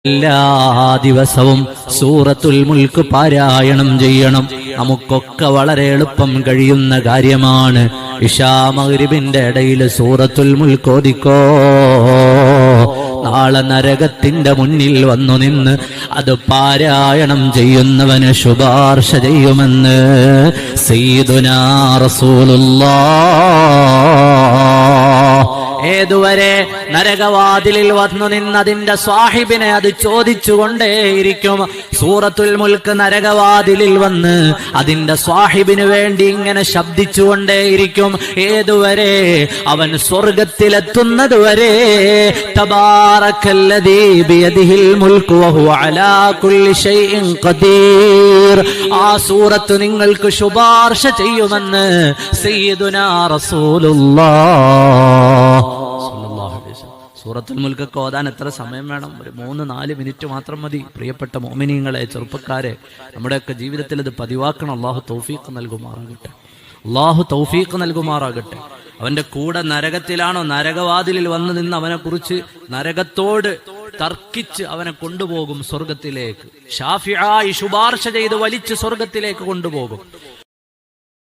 എല്ലാ ദിവസവും സൂറത്തുൽ മുൽക്ക് പാരായണം ചെയ്യണം. നമുക്കൊക്കെ വളരെ എളുപ്പം കഴിയുന്ന കാര്യമാണ്. ഇശാ മഗ്രിബിന്റെ ഇടയിൽ സൂറത്തുൽ മുൽക്ക് ഓതിക്കോ. നാളെ നരകത്തിന്റെ മുന്നിൽ വന്നു നിന്ന് അത് പാരായണം ചെയ്യുന്നവന് ശുപാർശ ചെയ്യുമെന്ന് സയ്യിദുനാ റസൂലുള്ളാഹ്. ഏതുവരെ? നരകവാതിലിൽ വന്നു നിന്നതിന്റെ സ്വാഹിബിനെ അത് ചോദിച്ചുകൊണ്ടേയിരിക്കും. സൂറത്തുൽ മുൽക്ക് നരകവാതിലിൽ വന്ന് അതിന്റെ സ്വാഹിബിന് വേണ്ടി ഇങ്ങനെ ശബ്ദിച്ചുകൊണ്ടേയിരിക്കും. ഏതുവരെ? അവൻ സ്വർഗത്തിലെത്തുന്നതുവരെ. തബാറക്കല്ലദീ ബിയദിഹിൽ മുൽക്കു വഹുവ അലാ കുല്ലി ശൈഇൻ ഖദീർ. ആ സൂറത്ത് നിങ്ങൾക്ക് ശുപാർശ ചെയ്യുമെന്ന് സയ്യിദുനാ റസൂലുള്ളാഹ്. സൂറത്തുൽ മുൽക്കൊക്കെ ഓതാൻ എത്ര സമയം വേണം? ഒരു 3-4 മിനിറ്റ് മാത്രം മതി. പ്രിയപ്പെട്ട മോമിനീങ്ങളെ, ചെറുപ്പക്കാരെ, നമ്മുടെയൊക്കെ ജീവിതത്തിൽ ഇത് പതിവാക്കണം. അള്ളാഹു തൗഫീഖ് നൽകുമാറാകട്ടെ. അള്ളാഹു തൗഫീഖ് നൽകുമാറാകട്ടെ. അവന്റെ കൂടെ നരകത്തിലാണോ, നരകവാതിലിൽ വന്നു നിന്ന് അവനെ കുറിച്ച് നരകത്തോട് തർക്കിച്ച് അവനെ കൊണ്ടുപോകും സ്വർഗത്തിലേക്ക്. ശാഫിഈ ശുപാർശ ചെയ്ത് വലിച്ച് സ്വർഗത്തിലേക്ക് കൊണ്ടുപോകും.